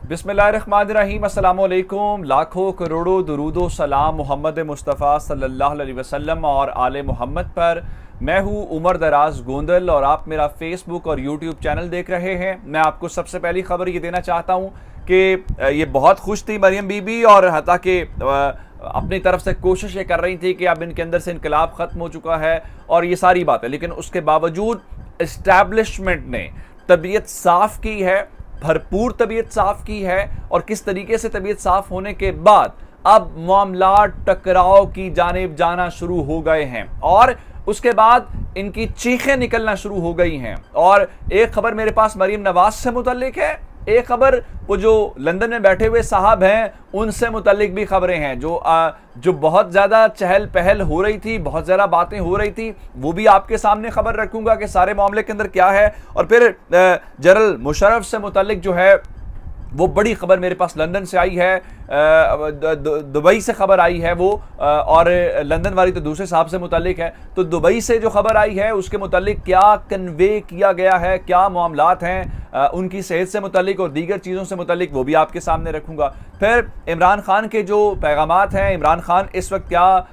बिस्मिल्लाहिर्रहमानिर्रहीम, अस्सलाम वालेकुम। लाखों करोड़ों दुरूदो सलाम मोहम्मद मुस्तफ़ा सल्लल्लाहु अलैहि वसल्लम और आले मोहम्मद पर। मैं हूँ उमर दराज गोंदल और आप मेरा फेसबुक और यूट्यूब चैनल देख रहे हैं। मैं आपको सबसे पहली खबर ये देना चाहता हूँ कि ये बहुत खुश थी मरियम बीबी और हता कि अपनी तरफ से कोशिश ये कर रही थी कि अब इनके अंदर से इनकलाब ख़त्म हो चुका है और ये सारी बातें, लेकिन उसके बावजूद इस्टेब्लिशमेंट ने तबीयत साफ़ की है, भरपूर तबीयत साफ़ की है। और किस तरीके से तबीयत साफ़ होने के बाद अब मामला टकराव की जानिब जाना शुरू हो गए हैं और उसके बाद इनकी चीखें निकलना शुरू हो गई हैं। और एक खबर मेरे पास मरीम नवाज से मुतल्लिक है, एक खबर वो जो लंदन में बैठे हुए साहब हैं उनसे मुतल्लिक भी खबरें हैं। जो बहुत ज़्यादा चहल पहल हो रही थी, बहुत ज़्यादा बातें हो रही थी, वो भी आपके सामने खबर रखूंगा कि सारे मामले के अंदर क्या है। और फिर जनरल मुशर्रफ से मुतल्लिक जो है वो बड़ी खबर मेरे पास लंदन से आई है, दुबई से खबर आई है वो, और लंदन वाली तो दूसरे साहब से मुतल्लिक है। तो दुबई से जो खबर आई है उसके मुतल्लिक क्या कन्वे किया गया है, क्या मामलात हैं उनकी सेहत से मुतल्लिक और दीगर चीज़ों से मुतल्लिक, वो भी आपके सामने रखूंगा। फिर इमरान खान के जो पैगामात हैं, इमरान खान इस वक्त क्या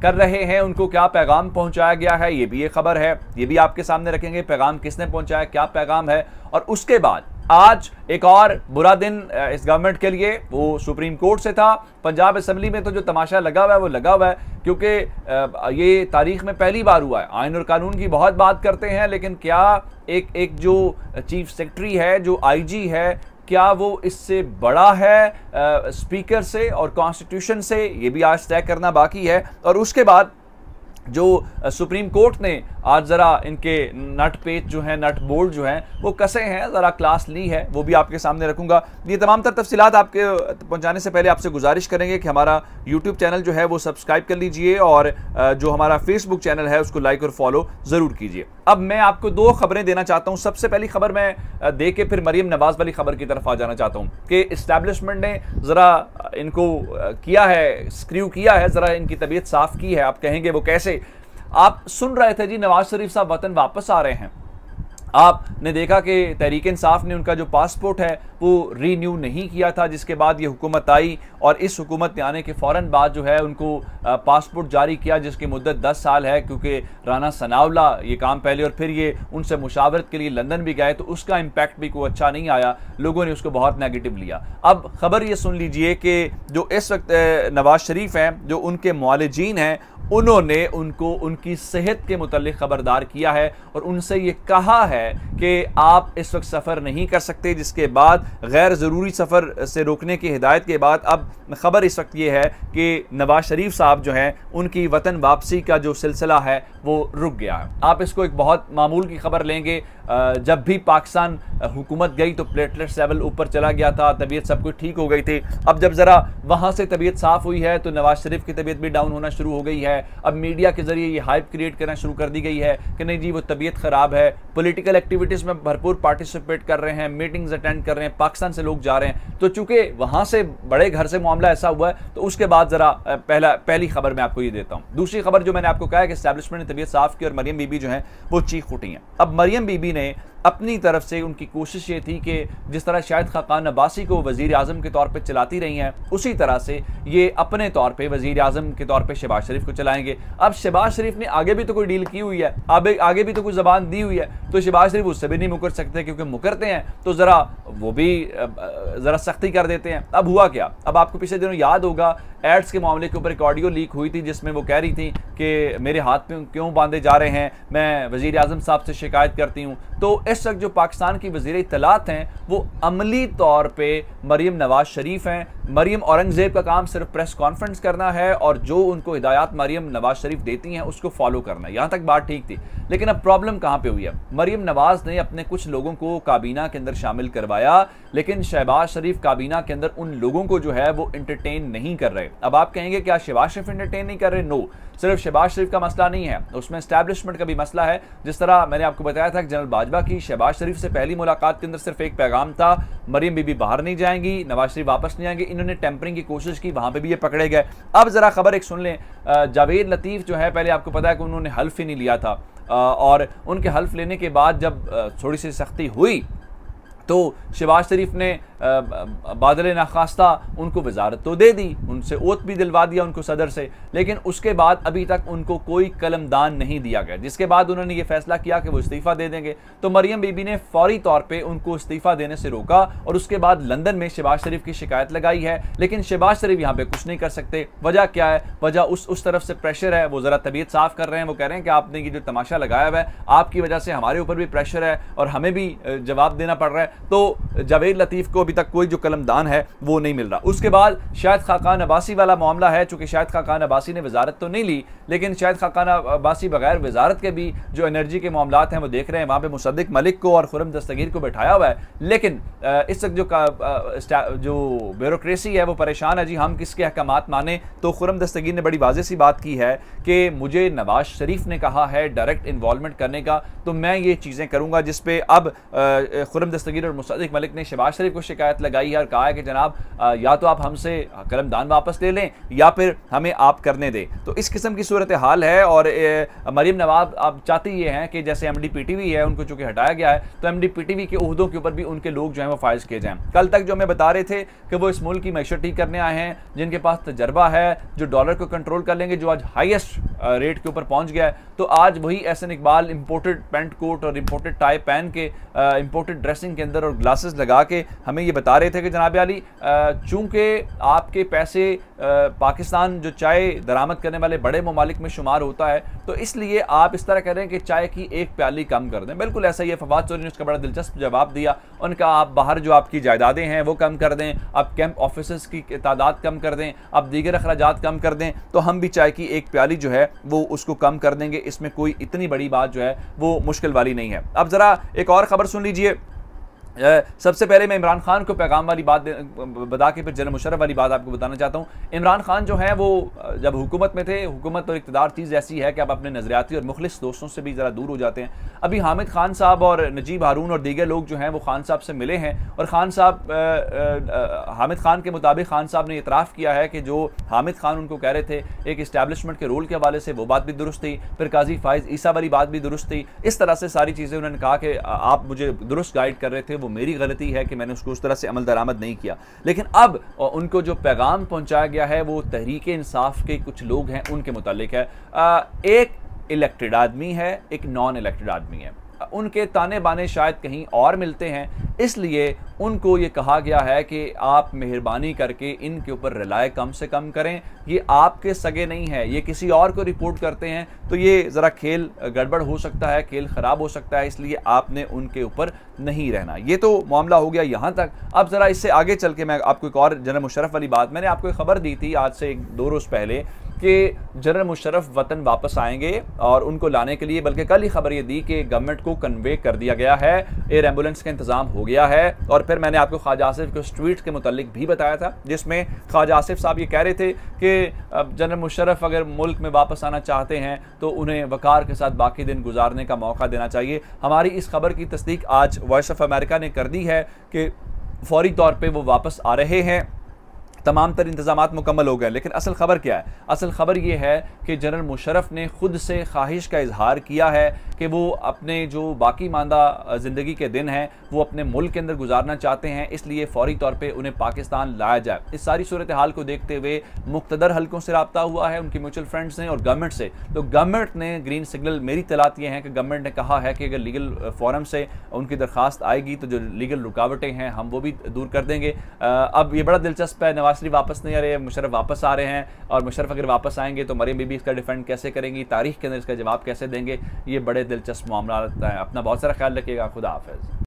कर रहे हैं, उनको क्या पैगाम पहुंचाया गया है, ये भी एक खबर है, ये भी आपके सामने रखेंगे। पैगाम किसने पहुंचाया, क्या पैगाम है। और उसके बाद आज एक और बुरा दिन इस गवर्नमेंट के लिए, वो सुप्रीम कोर्ट से था। पंजाब असेंबली में तो जो तमाशा लगा हुआ है वो लगा हुआ है, क्योंकि ये तारीख में पहली बार हुआ है। आइन और कानून की बहुत बात करते हैं, लेकिन क्या एक जो चीफ सेक्रेटरी है, जो आईजी है, क्या वो इससे बड़ा है स्पीकर से और कॉन्स्टिट्यूशन से, ये भी आज तय करना बाकी है। और उसके बाद जो सुप्रीम कोर्ट ने आज ज़रा इनके नट पेच जो हैं, नट बोल्ट जो हैं वो कसे हैं, ज़रा क्लास ली है, वो भी आपके सामने रखूंगा। ये तमाम तर तफसीलात आपके पहुंचाने से पहले आपसे गुजारिश करेंगे कि हमारा यूट्यूब चैनल जो है वो सब्सक्राइब कर लीजिए और जो हमारा फेसबुक चैनल है उसको लाइक और फॉलो ज़रूर कीजिए। अब मैं आपको दो खबरें देना चाहता हूँ। सबसे पहली खबर मैं दे के फिर मरीम नवाज वाली खबर की तरफ आ जाना चाहता हूँ कि इस्टेब्लिशमेंट ने ज़रा इनको किया है, स्क्रू किया है, ज़रा इनकी तबीयत साफ़ की है। आप कहेंगे वो कैसे? आप सुन रहे थे जी, नवाज शरीफ साहब वतन वापस आ रहे हैं। आपने देखा कि तहरीक इंसाफ ने उनका जो पासपोर्ट है वो रीन्यू नहीं किया था, जिसके बाद ये हुकूमत आई और इस हुकूमत ने आने के फ़ौरन बाद जो है उनको पासपोर्ट जारी किया, जिसकी मुद्दत 10 साल है, क्योंकि राना सनाउल्ला ये काम पहले और फिर ये उनसे मुशावरत के लिए लंदन भी गए, तो उसका इम्पैक्ट भी कोई अच्छा नहीं आया, लोगों ने उसको बहुत नेगेटिव लिया। अब खबर ये सुन लीजिए कि जो इस वक्त नवाज शरीफ हैं, जो उनके मुआलिजीन हैं, उन्होंने उनको उनकी सेहत के मुतल्लिक खबरदार किया है और उनसे ये कहा है कि आप इस वक्त सफ़र नहीं कर सकते, जिसके बाद गैर ज़रूरी सफ़र से रोकने की हिदायत के बाद अब खबर इस वक्त ये है कि नवाज शरीफ साहब जो हैं उनकी वतन वापसी का जो सिलसिला है वो रुक गया है। आप इसको एक बहुत मामूल की खबर लेंगे। जब भी पाकिस्तान हुकूमत गई तो प्लेटलेट्स लेवल ऊपर चला गया था, तबीयत सब कुछ ठीक हो गई थी। अब जब ज़रा वहाँ से तबीयत साफ़ हुई है तो नवाज शरीफ की तबीयत भी डाउन होना शुरू हो गई है। अब मीडिया के ज़रिए ये हाइप क्रिएट करना शुरू कर दी गई है कि नहीं जी वो तबीयत ख़राब है, पॉलिटिकल एक्टिविटीज़ में भरपूर पार्टिसिपेट कर रहे हैं, मीटिंग्स अटेंड कर रहे हैं, पाकिस्तान से लोग जा रहे हैं। तो चूँकि वहाँ से बड़े घर से मामला ऐसा हुआ है तो उसके बाद ज़रा पहली खबर मैं आपको ये देता हूँ। दूसरी खबर जो मैंने आपको कहा है कि एस्टैब्लिशमेंट ने तबीयत साफ़ की और मरियम बीबी जो हैं वो चीख उठी हैं। अब मरियम बीबी ने अपनी तरफ से, उनकी कोशिश ये थी कि जिस तरह शाहिद खाकान अब्बासी को वज़ीर आज़म के तौर पे चलाती रही हैं, उसी तरह से ये अपने तौर पे वज़ीर आज़म के तौर पे शहबाज शरीफ को चलाएंगे। अब शहबाज शरीफ ने आगे भी तो कोई डील की हुई है, आगे भी तो कोई ज़बान दी हुई है, तो शहबाज शरीफ उससे भी नहीं मुकर सकते, क्योंकि मुकरते हैं तो ज़रा वो भी ज़रा सख्ती कर देते हैं। अब हुआ क्या, अब आपको पिछले दिनों याद होगा एड्स के मामले के ऊपर एक ऑडियो लीक हुई थी जिसमें वो कह रही थी कि मेरे हाथ पे क्यों बांधे जा रहे हैं, मैं वज़ीर आज़म साहब से शिकायत करती हूँ। तो इस वक्त जो पाकिस्तान की वज़ीर इत्तलात हैं वो अमली तौर पे मरियम नवाज शरीफ हैं। मरियम औरंगज़ेब का काम सिर्फ प्रेस कॉन्फ्रेंस करना है और जो उनको हिदायत मरियम नवाज शरीफ देती हैं उसको फॉलो करना है। यहाँ तक बात ठीक थी, लेकिन अब प्रॉब्लम कहाँ पे हुई है? मरियम नवाज ने अपने कुछ लोगों को काबीना के अंदर शामिल करवाया, लेकिन शहबाज शरीफ काबीना के अंदर उन लोगों को जो है वो एंटरटेन नहीं कर रहे। अब आप कहेंगे क्या शहबाज शरीफ एंटरटेन नहीं कर रहे? नो, सिर्फ शहबाज शरीफ का मसला नहीं है, उसमें एस्टैब्लिशमेंट का भी मसला है। जिस तरह मैंने आपको बताया था कि जनरल बाजवा की शहबाज शरीफ से पहली मुलाकात के अंदर सिर्फ एक पैगाम था, मरियम बीबी बाहर नहीं जाएंगी, नवाज शरीफ वापस नहीं आएंगे। इन्होंने टेम्परिंग की कोशिश की, वहां पे भी ये पकड़े गए। अब जरा खबर एक सुन लें। जावेद लतीफ़ जो है, पहले आपको पता है कि उन्होंने हल्फ ही नहीं लिया था और उनके हल्फ लेने के बाद जब थोड़ी सी सख्ती हुई तो शहबाज शरीफ ने बादल नाखास्ता उनको वजारत तो दे दी, उनसे ओत भी दिलवा दिया उनको सदर से, लेकिन उसके बाद अभी तक उनको कोई कलमदान नहीं दिया गया, जिसके बाद उन्होंने ये फैसला किया कि वो इस्तीफ़ा दे देंगे। तो मरियम बीबी ने फौरी तौर पर उनको इस्तीफ़ा देने से रोका और उसके बाद लंदन में शहबाज शरीफ की शिकायत लगाई है, लेकिन शहबाज शरीफ यहाँ पे कुछ नहीं कर सकते। वजह क्या है? वजह उस तरफ से प्रेशर है, वो ज़रा तबीयत साफ कर रहे हैं, वो कह रहे हैं कि आपने ये जो तमाशा लगाया हुआ है आपकी वजह से हमारे ऊपर भी प्रेशर है और हमें भी जवाब देना पड़ रहा है। तो जावेद लतीफ़ को अभी तक कोई जो कलमदान है वो नहीं मिल रहा। उसके बाद शाहिद खाकान अब्बासी वाला मामला है, चूंकि शाहिद खाकान अब्बासी ने वजारत तो नहीं ली, लेकिन शाहिद खाकान अब्बासी बगैर वजारत के भी जो एनर्जी के मामलात हैं वो देख रहे हैं। वहाँ पे मुसद्दिक मलिक को और खुर्रम दस्तगीर को बैठाया हुआ है, लेकिन इस वक्त जो ब्यूरोक्रेसी है वो परेशान है जी, हम किसके अहकामात माने। तो खुर्रम दस्तगीर ने बड़ी वाज़ेह सी बात की है कि मुझे नवाज शरीफ ने कहा है डायरेक्ट इन्वॉल्वमेंट करने का, तो मैं ये चीज़ें करूँगा, जिस पे अब खुर्रम दस्तगीर और मुसद्दिक मलिक ने शहबाज शरीफ को शिकायत लगाई है और कहा है कि जनाब या तो आप हमसे कलमदान वापस ले लें या फिर हमें आप करने दें। तो इस किस्म की सूरत हाल है। और मरीम नवाज अब चाहती ये हैं कि जैसे MD-PTV है उनको चूँकि हटाया गया है, तो MD-PTV के ओहदों के ऊपर भी उनके लोग जो हैं वो फाइज किए जाएँ। कल तक जो हमें बता रहे थे कि वो इस मुल्क की मैशत ठीक करने आए हैं, जिनके पास तजर्बा है, जो डॉलर को कंट्रोल कर लेंगे, जो आज हाईएस्ट रेट के ऊपर पहुंच गया है। तो आज वही Ahsan Iqbal imported pant coat और इंपोर्टेड टाई पहन के इंपोर्टेड ड्रेसिंग के अंदर और ग्लासेस लगा के हमें ये बता रहे थे कि जनाब अली चूंकि आपके पैसे पाकिस्तान जो चाय दरामद करने वाले बड़े ममालिक में शुमार होता है, तो इसलिए आप इस तरह कह रहे हैं कि चाय की एक प्याली कम कर दें। बिल्कुल ऐसा ही है। फवाद चौधरी ने उसका बड़ा दिलचस्प जवाब दिया, उनका आप बाहर जो आपकी जायदादें हैं वो कम कर दें, आप कैंप ऑफिसर्स की तादाद कम कर दें, आप दीगर अखराजात कम कर दें, तो हम भी चाय की एक प्याली जो है वो उसको कम कर देंगे। इसमें कोई इतनी बड़ी बात जो है वो मुश्किल वाली नहीं है। अब ज़रा एक और ख़बर सुन लीजिए। सबसे पहले मैं इमरान खान को पैगाम वाली बात बता के फिर जनरल मुशर्रफ वाली बात आपको बताना चाहता हूँ। इमरान खान जो है वो जब हुकूमत में थे, हुकूमत और इक़्तिदार चीज़ ऐसी है कि आप अपने नज़रियाती और मुखलिस दोस्तों से भी ज़रा दूर हो जाते हैं। अभी हामिद खान साहब और नजीब हारून और दीगर लोग जो हैं वो खान साहब से मिले हैं और खान साहब हामिद खान के मुताबिक खान साहब ने इतराफ़ किया है कि जो हामिद खान उनको कह रहे थे एक इस्टेब्लिशमेंट के रोल के हवाले से, वो बात भी दुरुस्त थी, फिर काजी फाइज ईसा वाली बात भी दुरुस्त थी। इस तरह से सारी चीज़ें उन्होंने कहा कि आप मुझे दुरुस्त गाइड कर रहे थे, वो मेरी गलती है कि मैंने उसको उस तरह से अमल दरामद नहीं किया। लेकिन अब उनको जो पैगाम पहुंचाया गया है वो तहरीक इंसाफ के कुछ लोग हैं उनके मुतालिक है। एक इलेक्टेड आदमी है, एक नॉन इलेक्टेड आदमी है, उनके ताने बाने शायद कहीं और मिलते हैं, इसलिए उनको ये कहा गया है कि आप मेहरबानी करके इनके ऊपर रिलाय कम से कम करें। ये आपके सगे नहीं है, ये किसी और को रिपोर्ट करते हैं, तो ये ज़रा खेल गड़बड़ हो सकता है, खेल ख़राब हो सकता है, इसलिए आपने उनके ऊपर नहीं रहना। ये तो मामला हो गया यहाँ तक। अब ज़रा इससे आगे चल के मैं आपको एक और जनरल मुशर्रफ वाली बात, मैंने आपको एक ख़बर दी थी आज से 1-2 रोज़ पहले कि जनरल मुशर्रफ वतन वापस आएंगे और उनको लाने के लिए, बल्कि कल ही खबर ये दी कि गवर्नमेंट को कन्वे कर दिया गया है, एयर एम्बुलेंस का इंतज़ाम हो गया है। और फिर मैंने आपको ख्वाजा आसिफ के ट्वीट के मुतालिक भी बताया था, जिसमें ख्वाजा आसिफ साहब ये कह रहे थे कि जनरल मुशर्रफ अगर मुल्क में वापस आना चाहते हैं तो उन्हें वकार के साथ बाकी दिन गुजारने का मौका देना चाहिए। हमारी इस खबर की तस्दीक आज वॉइस ऑफ अमेरिका ने कर दी है कि फौरी तौर पर वो वापस आ रहे हैं, तमाम तर इंतजामात मुकम्मल हो गए। लेकिन असल खबर क्या है? असल खबर ये है कि जनरल मुशर्रफ ने खुद से ख्वाहिश का इजहार किया है कि वो अपने जो बाकी मांदा ज़िंदगी के दिन हैं वो अपने मुल्क के अंदर गुजारना चाहते हैं, इसलिए फ़ौरी तौर पे उन्हें पाकिस्तान लाया जाए। इस सारी सूरत हाल को देखते हुए मुक़्तदर हलकों से रब्ता हुआ है, उनकी म्यूचुअल फ्रेंड्स ने और गवर्नमेंट से। तो गवर्नमेंट ने ग्रीन सिग्नल, मेरी तलात ये हैं कि गवर्नमेंट ने कहा है कि अगर लीगल फोरम से उनकी दरख्वास्त आएगी तो जो लीगल रुकावटें हैं हम वो भी दूर कर देंगे। अब ये बड़ा दिलचस्प है, नवाज शरीफ वापस नहीं आ रहे, मुशर्रफ वापस आ रहे हैं, और मुशर्रफ अगर वापस आएंगे तो मरियम बीबी इसका डिफेंड कैसे करेंगी, तारीख के अंदर इसका जवाब कैसे देंगे, ये बड़े दिलचस्प मामला है। अपना बहुत सारा ख्याल रखिएगा। खुदा हाफिज़।